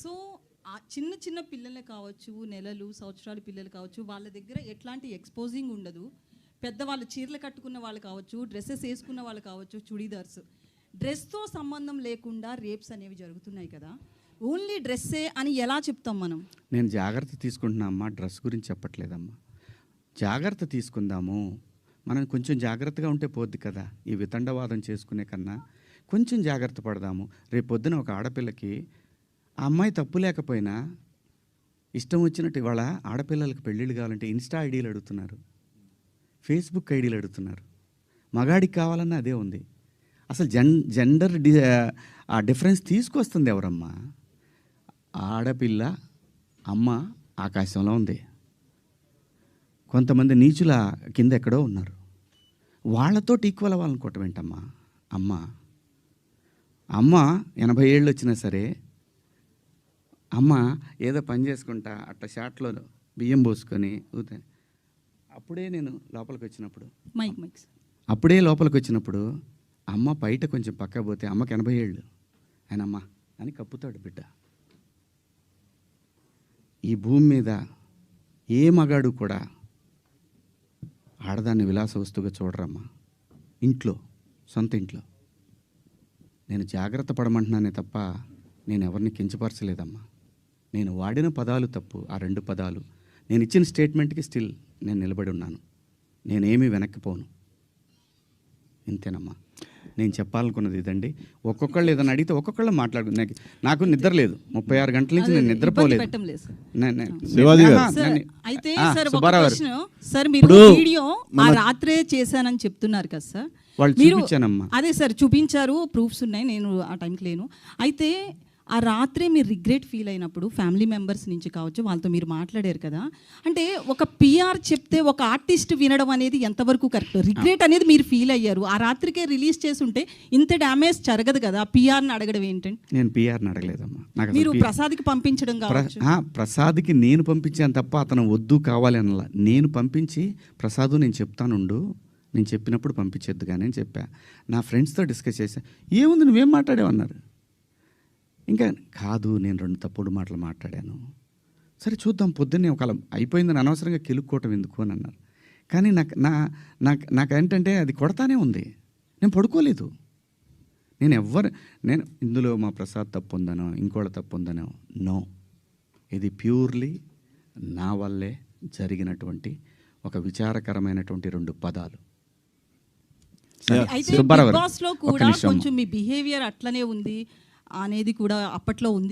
So ఆ చిన్న చిన్న పిల్లలే కావచ్చు, నెలలు సంవత్సరాల పిల్లలు కావచ్చు, వాళ్ళ దగ్గర ఎట్లాంటి ఎక్స్పోజింగ్ ఉండదు. పెద్దవాళ్ళు చీరలు కట్టుకున్న వాళ్ళు కావచ్చు, డ్రెస్సెస్ వేసుకున్న వాళ్ళు కావచ్చు, చుడీదార్స్, డ్రెస్తో సంబంధం లేకుండా రేప్స్ అనేవి జరుగుతున్నాయి కదా. ఓన్లీ డ్రెస్సే అని ఎలా చెప్తాం మనం? నేను జాగ్రత్త తీసుకుంటున్నా అమ్మా, డ్రెస్ గురించి చెప్పట్లేదమ్మా. జాగ్రత్త తీసుకుందాము, మనం కొంచెం జాగ్రత్తగా ఉంటే పోద్ది కదా. ఈ వితండవాదం చేసుకునే కన్నా కొంచెం జాగ్రత్త పడదాము. రేపొద్దున ఒక ఆడపిల్లకి ఆ అమ్మాయి తప్పు లేకపోయినా ఇష్టం వచ్చినట్టు ఇవాళ ఆడపిల్లలకు పెళ్ళిళ్ళు కావాలంటే ఇన్స్టా ఐడీలు అడుగుతున్నారు, ఫేస్బుక్ ఐడీలు అడుగుతున్నారు. మగాడికి కావాలన్నా అదే ఉంది. అసలు జెండర్ ఆ డిఫరెన్స్ తీసుకొస్తుంది ఎవరమ్మా? ఆడపిల్ల అమ్మ ఆకాశంలో ఉంది, కొంతమంది నీచుల కింద ఎక్కడో ఉన్నారు. వాళ్ళతో ఈక్వల్ అవ్వాలనుకోవటం ఏంటమ్మా? అమ్మ 80 ఏళ్ళు వచ్చినా సరే అమ్మ ఏదో పని చేసుకుంటా అట్లా షాట్లో బియ్యం పోసుకొని అప్పుడే నేను లోపలికి వచ్చినప్పుడు అప్పుడే లోపలికి వచ్చినప్పుడు అమ్మ బయట కొంచెం పక్క పోతే అమ్మకి 80 ఏళ్ళు, ఆయన అమ్మ అని కప్పుతాడు బిడ్డ. ఈ భూమి మీద ఏ మగాడు కూడా ఆడదాన్ని విలాస వస్తువుగా చూడరమ్మా. ఇంట్లో, సొంత ఇంట్లో. నేను జాగ్రత్త పడమంటున్నానే తప్ప నేను ఎవరిని కించపరచలేదమ్మా. నేను వాడిన పదాలు తప్పు, ఆ 2 పదాలు. నేను ఇచ్చిన స్టేట్మెంట్కి స్టిల్ నేను నిలబడి ఉన్నాను. నేనేమీ వెనక్కిపోను. ఇంతేనమ్మా నేను చెప్పాలనుకున్నది. ఇదండి. ఒక్కొక్కళ్ళు ఏదైనా అడిగితే ఒక్కొక్కళ్ళు మాట్లాడుకున్నాను. నాకు నిద్ర లేదు, 36 గంటల నుంచి నేను నిద్రపోలేదు. సార్ మీరు వీడియో ఆ రాత్రే చేశానని చెప్తున్నారు కదా సార్. వాళ్ళు చూపించానమ్మా. అదే సార్ చూపించారు, ప్రూఫ్స్ ఉన్నాయి. నేను ఆ టైంకి లేను. అయితే ఆ రాత్రే మీరు రిగ్రెట్ ఫీల్ అయినప్పుడు ఫ్యామిలీ మెంబర్స్ నుంచి కావచ్చు, వాళ్ళతో మీరు మాట్లాడారు కదా. అంటే ఒక పిఆర్ చెప్తే ఒక ఆర్టిస్ట్ వినడం అనేది ఎంతవరకు కరెక్ట్? రిగ్రెట్ అనేది మీరు ఫీల్ అయ్యారు, ఆ రాత్రికే రిలీజ్ చేస్తుంటే ఇంత డ్యామేజ్ జరగదు కదా. పిఆర్ని అడగడం ఏంటంటే? నేను పిఆర్ని అడగలేదమ్మా. మీరు ప్రసాద్కి పంపించడం కావచ్చు. ప్రసాద్కి నేను పంపించాను తప్ప అతను వద్దు కావాలి అనలా. నేను పంపించి ప్రసాదు నేను చెప్తానుండు, నేను చెప్పినప్పుడు పంపించేద్దు కానీ అని చెప్పా. నా ఫ్రెండ్స్తో డిస్కస్ చేశా. ఏముంది నువ్వేం మాట్లాడావన్నారు. ఇంకా కాదు, నేను 2 తప్పుడు మాటలు మాట్లాడాను. సరే చూద్దాం, పొద్దున్నే ఒకవేళ అయిపోయిందని అనవసరంగా కెలుక్కోవటం ఎందుకు అని అన్నారు. కానీ నాకేంటంటే అది కొడతానే ఉంది. నేను పడుకోలేదు. నేను ఇందులో మా ప్రసాద్ తప్పు ఉందనో ఇంకోళ్ళ తప్పు ఉందనో నో. ఇది ప్యూర్లీ నా వల్లే జరిగినటువంటి ఒక విచారకరమైనటువంటి 2 పదాలు. అయితే బిగ్ బాస్లో కూడా కొంచెం మీ బిహేవియర్ అట్లనే ఉంది అనేది కూడా అప్పట్లో ఉంది.